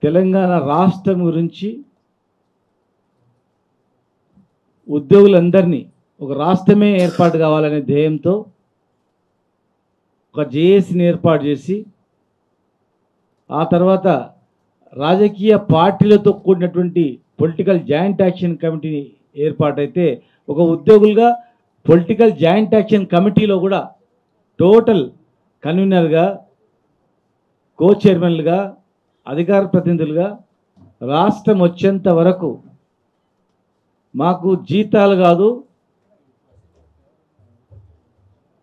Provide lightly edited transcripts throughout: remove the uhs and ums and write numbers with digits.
తెలంగాణ రాష్ట్రం గురించి ఉద్యోగులందరినీ ఒక రాష్ట్రమే ఏర్పాటు కావాలనే ధ్యేయంతో ఒక జేఏసీని ఏర్పాటు చేసి ఆ తర్వాత రాజకీయ పార్టీలతో కూడినటువంటి పొలిటికల్ జాయింట్ యాక్షన్ కమిటీని ఏర్పాటైతే ఒక ఉద్యోగులుగా పొలిటికల్ జాయింట్ యాక్షన్ కమిటీలో కూడా టోటల్ కన్వీనర్గా కో చైర్మన్లుగా అధికార ప్రతినిధులుగా రాష్ట్రం వచ్చేంత వరకు మాకు జీతాలు కాదు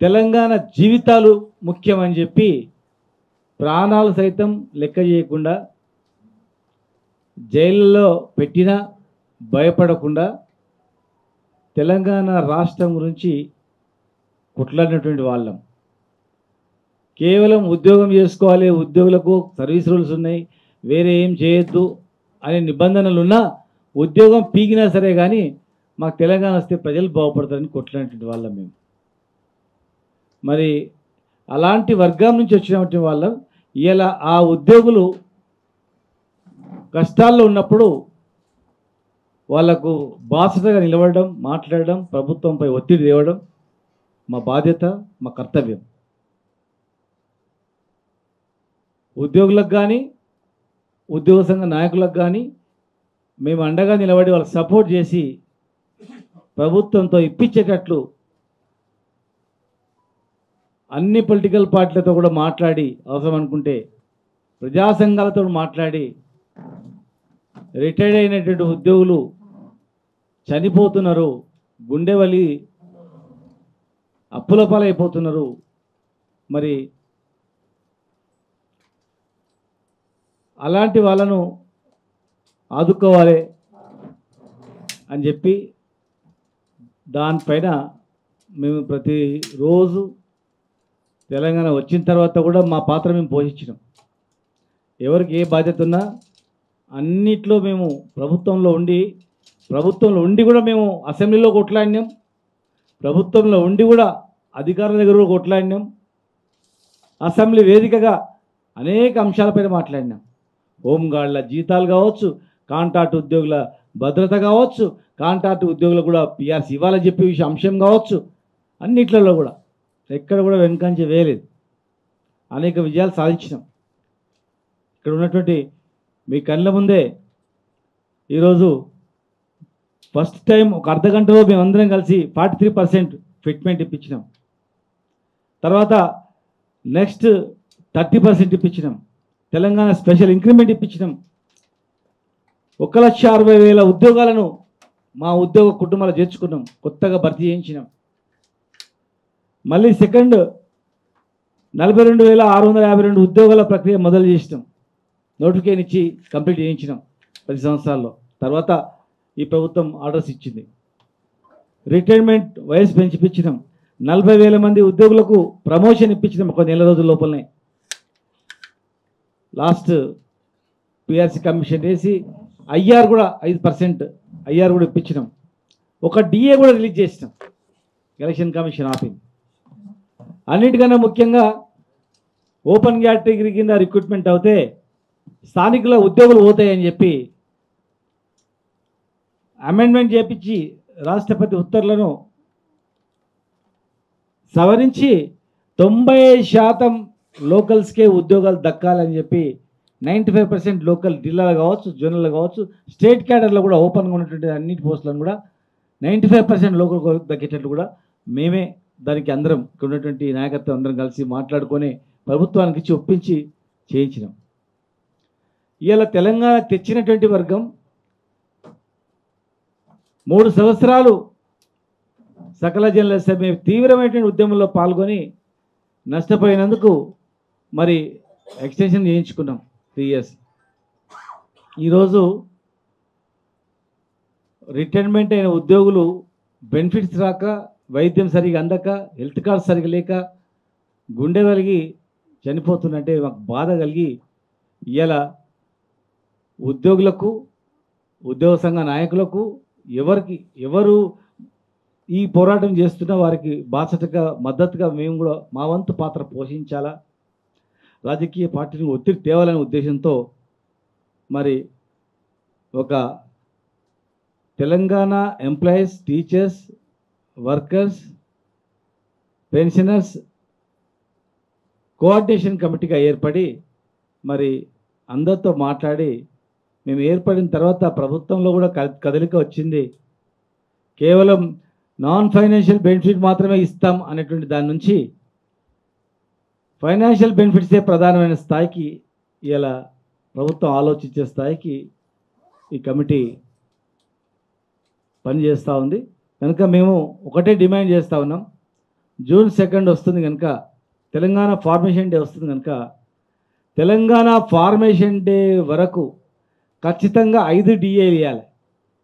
తెలంగాణ జీవితాలు ముఖ్యమని చెప్పి ప్రాణాలు సైతం లెక్క చేయకుండా జైల్లో పెట్టినా భయపడకుండా తెలంగాణ రాష్ట్రం గురించి కొట్లాడినటువంటి వాళ్ళం. కేవలం ఉద్యోగం చేసుకోవాలి, ఉద్యోగులకు సర్వీస్ రూల్స్ ఉన్నాయి, వేరే ఏం చేయొద్దు అనే నిబంధనలు ఉన్నా ఉద్యోగం పీకినా సరే కానీ మాకు తెలంగాణ వస్తే ప్రజలు బాగుపడతారని కొట్లాడినటువంటి వాళ్ళం మేము. మరి అలాంటి వర్గం నుంచి వచ్చినటువంటి వాళ్ళం ఇలా ఆ ఉద్యోగులు కష్టాల్లో ఉన్నప్పుడు వాళ్లకు బాసటగా నిలబడడం, మాట్లాడడం, ప్రభుత్వంపై ఒత్తిడి తేవడం మా బాధ్యత, మా కర్తవ్యం. ఉద్యోగులకు కానీ ఉద్యోగ సంఘ నాయకులకు కానీ మేము అండగా నిలబడి వాళ్ళకి సపోర్ట్ చేసి ప్రభుత్వంతో ఇప్పించేటట్లు అన్ని పొలిటికల్ పార్టీలతో కూడా మాట్లాడి అవసరం అనుకుంటే ప్రజా సంఘాలతో మాట్లాడి రిటైర్డ్ అయినటువంటి ఉద్యోగులు చనిపోతున్నారు, గుండె వలి అప్పుల పాలైపోతున్నారు, మరి అలాంటి వాళ్ళను ఆదుకోవాలి అని చెప్పి దానిపైన మేము ప్రతిరోజు తెలంగాణ వచ్చిన తర్వాత కూడా మా పాత్ర మేము పోషించినాం. ఎవరికి ఏ బాధ్యత ఉన్నా అన్నిట్లో మేము ప్రభుత్వంలో ఉండి కూడా మేము అసెంబ్లీలో కొట్లాడినాం, ప్రభుత్వంలో ఉండి కూడా అధికారుల దగ్గర కూడా కొట్లాడినాం, అసెంబ్లీ వేదికగా అనేక అంశాలపైన మాట్లాడినాం. హోంగార్డుల జీతాలు కావచ్చు, కాంట్రాక్ట్ ఉద్యోగుల భద్రత కావచ్చు, కాంట్రాక్ట్ ఉద్యోగులు కూడా పిఆర్సీ ఇవ్వాలని చెప్పే అంశం కావచ్చు, అన్నిట్లలో కూడా ఎక్కడ కూడా వెనుకంచి వేయలేదు, అనేక విజయాలు సాధించినాం. ఇక్కడ ఉన్నటువంటి మీ కళ్ళ ముందే ఈరోజు ఫస్ట్ టైం ఒక అర్ధగంటలో మేమందరం కలిసి 43% ఫిట్మెంట్ ఇప్పించినాం. తర్వాత నెక్స్ట్ 30% ఇప్పించినాం. తెలంగాణ స్పెషల్ ఇంక్రిమెంట్ ఇప్పించినాం. 1,60,000 ఉద్యోగాలను మా ఉద్యోగ కుటుంబాలు చేర్చుకున్నాం, కొత్తగా భర్తీ చేయించినాం. మళ్ళీ సెకండ్ 42,652 ఉద్యోగాల ప్రక్రియ మొదలు చేసినాం, నోటిఫికేషన్ ఇచ్చి కంప్లీట్ చేయించినాం 10 సంవత్సరాల్లో. తర్వాత ఈ ప్రభుత్వం ఆర్డర్స్ ఇచ్చింది. రిటైర్మెంట్ వయసు పెంచిపించినాం. 40,000 మంది ఉద్యోగులకు ప్రమోషన్ ఇప్పించినాం ఒక నెల రోజుల లోపలనే. లాస్ట్ పిఆర్సీ కమిషన్ వేసి ఐఆర్ కూడా 5% ఐఆర్ కూడా ఇప్పించినాం. ఒక డిఏ కూడా రిలీజ్ చేసినాం, ఎలక్షన్ కమిషన్ ఆపింది. అన్నిటికన్నా ముఖ్యంగా ఓపెన్ కేటగిరీ కింద రిక్రూట్మెంట్ అవుతే స్థానికుల ఉద్యోగులు పోతాయని చెప్పి అమెండ్మెంట్ చేపించి రాష్ట్రపతి ఉత్తర్వులను సవరించి 90% లోకల్స్కే ఉద్యోగాలు దక్కాలని చెప్పి 95% లోకల్ జిల్లాలు కావచ్చు, జోనల్ కావచ్చు, స్టేట్ క్యాడర్లో కూడా ఓపెన్గా ఉన్నటువంటి అన్నిటి పోస్టులను కూడా 95% లోకల్ దక్కేటట్లు కూడా మేమే దానికి అందరం ఇక్కడ ఉన్నటువంటి నాయకత్వం అందరం కలిసి మాట్లాడుకొని ప్రభుత్వానికి ఇచ్చి ఒప్పించి చేయించినాం. ఇవాళ తెలంగాణ తెచ్చినటువంటి వర్గం 3 సంవత్సరాలు సకల జనుల సమ్మె తీవ్రమైనటువంటి ఉద్యమంలో పాల్గొని నష్టపోయినందుకు మరి ఎక్స్టెన్షన్ చేయించుకున్నాం 3 years. ఈరోజు రిటైర్మెంట్ అయిన ఉద్యోగులు బెనిఫిట్స్ రాక, వైద్యం సరిగా అందక, హెల్త్ కార్డ్ సరిగా లేక గుండె కలిగి చనిపోతున్నట్టే మాకు బాధ కలిగి ఇవాళ ఉద్యోగులకు, ఉద్యోగ సంఘ నాయకులకు ఎవరు ఈ పోరాటం చేస్తున్న వారికి బాసటగా మద్దతుగా మేము కూడా మా వంతు పాత్ర పోషించాలా, రాజకీయ పార్టీని ఒత్తిడి తేవాలనే ఉద్దేశంతో మరి ఒక Telangana employees, teachers, workers, pensioners coordination కమిటీగా ఏర్పడి మరి అందరితో మాట్లాడి మేము ఏర్పడిన తర్వాత ప్రభుత్వంలో కూడా కదలిక వచ్చింది. కేవలం నాన్ ఫైనాన్షియల్ బెనిఫిట్ మాత్రమే ఇస్తాం అనేటువంటి దాని నుంచి ఫైనాన్షియల్ బెనిఫిట్సే ప్రధానమైన స్థాయికి ఇలా ప్రభుత్వం ఆలోచించే స్థాయికి ఈ కమిటీ పనిచేస్తూ ఉంది. కనుక మేము ఒకటే డిమాండ్ చేస్తూ ఉన్నాం. జూన్ 2 వస్తుంది కనుక, తెలంగాణ ఫార్మేషన్ డే వస్తుంది కనుక, తెలంగాణ ఫార్మేషన్ డే వరకు ఖచ్చితంగా 5 డిఏలు ఇవ్వాలి.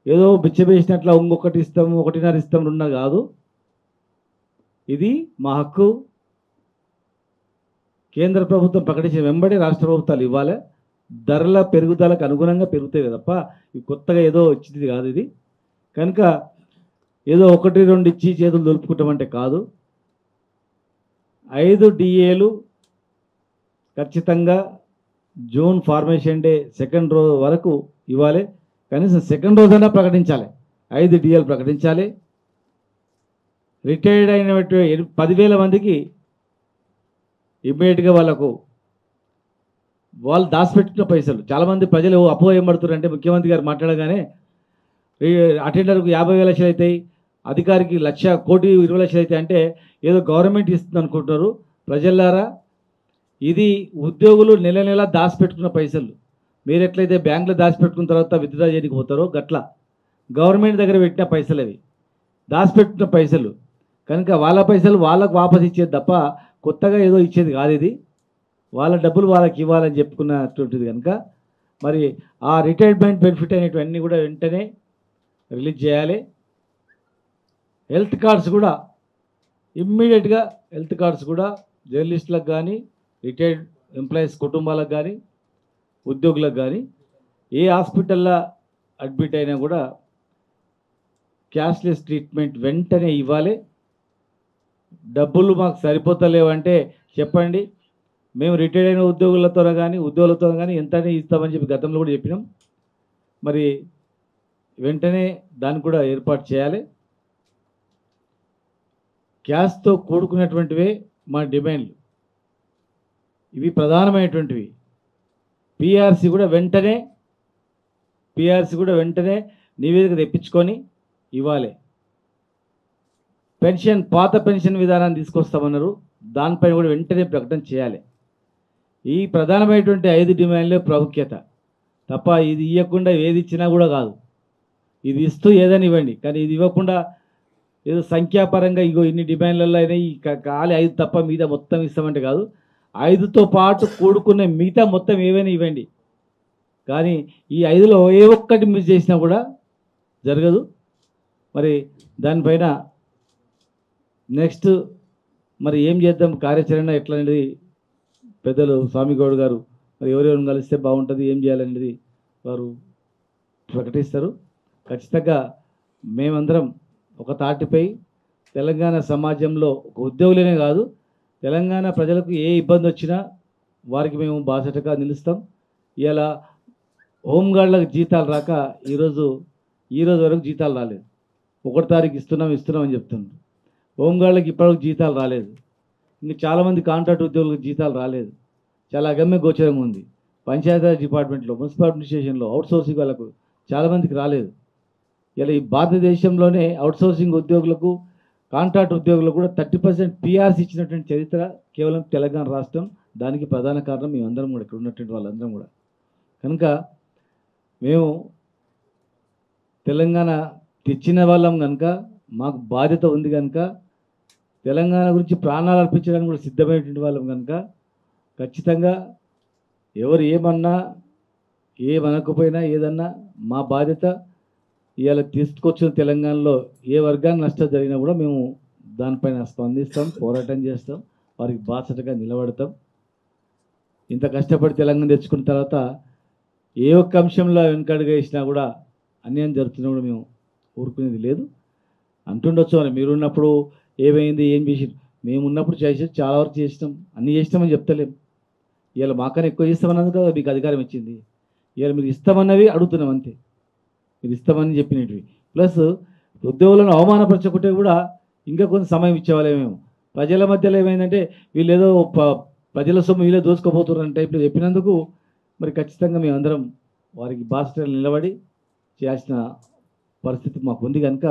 ఏదో బిచ్చబేసినట్ల ఇంకొకటి ఇస్తాం, 1.5 ఇస్తాం, 2 కాదు. ఇది మా హక్కు. కేంద్ర ప్రభుత్వం ప్రకటించిన వెంబడి రాష్ట్ర ప్రభుత్వాలు ఇవ్వాలి. ధరల పెరుగుదలకు అనుగుణంగా పెరుగుతాయి తప్ప ఇది కొత్తగా ఏదో ఇచ్చింది కాదు ఇది. కనుక ఏదో 1-2 ఇచ్చి చేతులు దులుపుకుంటామంటే కాదు. 5 డిఏలు ఖచ్చితంగా జూన్ ఫార్మేషన్ డే 2nd రోజు వరకు ఇవ్వాలి. కనీసం 2nd రోజైనా ప్రకటించాలి. 5 డిఏలు ప్రకటించాలి. రిటైర్డ్ అయిన 10,000 మందికి ఇమ్మీడియట్గా వాళ్ళు దాచిపెట్టిన పైసలు, చాలామంది ప్రజలు అపోహ ఏం పడుతున్నారు అంటే ముఖ్యమంత్రి గారు మాట్లాడగానే అటెండర్కు 50,000 లక్షలు అవుతాయి, అధికారికి 1,20,00,000 అవుతాయి అంటే ఏదో గవర్నమెంట్ ఇస్తుంది అనుకుంటున్నారు. ప్రజలారా, ఇది ఉద్యోగులు నెల నెల దాచిపెట్టుకున్న పైసలు. మీరు ఎట్లయితే బ్యాంకులో దాచిపెట్టుకున్న తర్వాత విత్డ్రా చేయడానికి పోతారో గట్లా గవర్నమెంట్ దగ్గర పెట్టిన పైసలు అవి, దాచిపెట్టుకున్న పైసలు. కనుక వాళ్ళ పైసలు వాళ్ళకు వాపసు ఇచ్చేది తప్ప కొత్తగా ఏదో ఇచ్చేది కాదు. ఇది వాళ్ళ డబ్బులు వాళ్ళకి ఇవ్వాలని చెప్పుకున్నటువంటిది. కనుక మరి ఆ రిటైర్మెంట్ బెనిఫిట్ అనేటివన్నీ కూడా వెంటనే రిలీజ్ చేయాలి. హెల్త్ కార్డ్స్ కూడా ఇమ్మీడియట్గా హెల్త్ కార్డ్స్ కూడా జర్నలిస్టులకు కానీ, రిటైర్డ్ ఎంప్లాయీస్ కుటుంబాలకు కానీ, ఉద్యోగులకు కానీ, ఏ హాస్పిటల్లో అడ్మిట్ అయినా కూడా క్యాష్లెస్ ట్రీట్మెంట్ వెంటనే ఇవ్వాలి. డబ్బులు మాకు సరిపోతలేవంటే చెప్పండి, మేము రిటైర్డ్ అయిన ఉద్యోగులతో కానీ ఎంతనే ఇస్తామని చెప్పి గతంలో కూడా చెప్పినాం. మరి వెంటనే దాన్ని కూడా ఏర్పాటు చేయాలి. క్యాష్తో కూడుకున్నటువంటివే మా డిమాండ్లు, ఇవి ప్రధానమైనటువంటివి. పిఆర్సీ కూడా వెంటనే నివేదిక తెప్పించుకొని ఇవ్వాలి. పాత పెన్షన్ విధానాన్ని తీసుకొస్తామన్నారు, దానిపైన కూడా వెంటనే ప్రకటన చేయాలి. ఈ ప్రధానమైనటువంటి 5 డిమాండ్లే ప్రాముఖ్యత తప్ప ఇది ఇవ్వకుండా ఏది ఇచ్చినా కూడా కాదు. ఇది ఇస్తూ ఏదని ఇవ్వండి, కానీ ఇది ఇవ్వకుండా ఏదో సంఖ్యాపరంగా ఇగో ఇన్ని డిమాండ్లలో అయినా ఈ ఖాళీ 5 తప్ప మిగతా మొత్తం ఇస్తామంటే కాదు. 5తో పాటు కూడుకున్న మిగతా మొత్తం ఏవైనా ఇవ్వండి, కానీ ఈ 5లో ఏ ఒక్కటి మిస్ చేసినా కూడా జరగదు. మరి దానిపైన నెక్స్ట్ మరి ఏం చేద్దాం, కార్యాచరణ ఎట్లా అనేది పెద్దలు స్వామిగౌడ్ గారు మరి ఎవరెవరిని కలిస్తే బాగుంటుంది, ఏం చేయాలనేది వారు ప్రకటిస్తారు. ఖచ్చితంగా మేమందరం ఒక తాటిపై తెలంగాణ సమాజంలో ఒక ఉద్యోగులనే కాదు, తెలంగాణ ప్రజలకు ఏ ఇబ్బంది వచ్చినా వారికి మేము బాసటగా నిలుస్తాం. ఇలా హోంగార్డులకు జీతాలు రాక ఈరోజు వరకు జీతాలు రాలేదు. 1వ తారీఖు ఇస్తున్నామని చెప్తున్నారు. హోంగార్డులకు ఇప్పటివరకు జీతాలు రాలేదు. ఇంకా చాలామంది కాంట్రాక్ట్ ఉద్యోగులకు జీతాలు రాలేదు. చాలా అగమ్య గోచరంగా ఉంది. పంచాయతీరాజ్ డిపార్ట్మెంట్లో, మున్సిపల్ అడ్మినిస్ట్రేషన్లో అవుట్సోర్సింగ్ వాళ్ళకు చాలామందికి రాలేదు. ఇలా ఈ భారతదేశంలోనే అవుట్సోర్సింగ్ ఉద్యోగులకు, కాంట్రాక్ట్ ఉద్యోగులకు కూడా 30% పిఆర్సీ ఇచ్చినటువంటి చరిత్ర కేవలం తెలంగాణ రాష్ట్రం. దానికి ప్రధాన కారణం మేమందరం కూడా, ఇక్కడ ఉన్నటువంటి వాళ్ళందరం కూడా. కనుక మేము తెలంగాణ తెచ్చిన వాళ్ళం కనుక మాకు బాధ్యత ఉంది కనుక, తెలంగాణ గురించి ప్రాణాలు అర్పించడానికి కూడా సిద్ధమైనటువంటి వాళ్ళం కనుక ఖచ్చితంగా ఎవరు ఏమనకపోయినా ఏదన్నా మా బాధ్యత. ఇవాళ తీసుకొచ్చిన తెలంగాణలో ఏ వర్గాన్ని నష్టం జరిగినా కూడా మేము దానిపైన స్పందిస్తాం, పోరాటం చేస్తాం, వారికి బాసటగా నిలబడతాం. ఇంత కష్టపడి తెలంగాణ తెచ్చుకున్న తర్వాత ఏ ఒక్క అంశంలో వెనుకడుగు వేసినా కూడా అన్యాయం జరుగుతున్నా కూడా మేము ఊరుకునేది లేదు. అంటుండొచ్చు అని మీరున్నప్పుడు ఏమైంది, ఏం చేసి, మేము ఉన్నప్పుడు చేసి చాలా వరకు చేసినాం, అన్నీ చేసినామని చెప్తలేం. ఇవాళ మాకన్నా ఎక్కువ చేస్తామన్నందుకు కదా మీకు అధికారం ఇచ్చింది. ఇవాళ మీరు ఇస్తామన్నవి అడుగుతున్నాం అంతే, మీరు ఇస్తామని చెప్పినవి. ప్లస్ ఉద్యోగులను అవమానపరచకుంటే కూడా ఇంకా కొంత సమయం ఇచ్చేవాళ్ళేమేమో. ప్రజల మధ్యలో ఏమైందంటే వీళ్ళు ఏదో ప్రజల సొమ్ము వీళ్ళే దోసుకోబోతున్నారు అంటే ఇప్పుడు చెప్పినందుకు మరి ఖచ్చితంగా మేమందరం వారికి బాధ్యతలు నిలబడి చేయాల్సిన పరిస్థితి మాకు ఉంది కనుక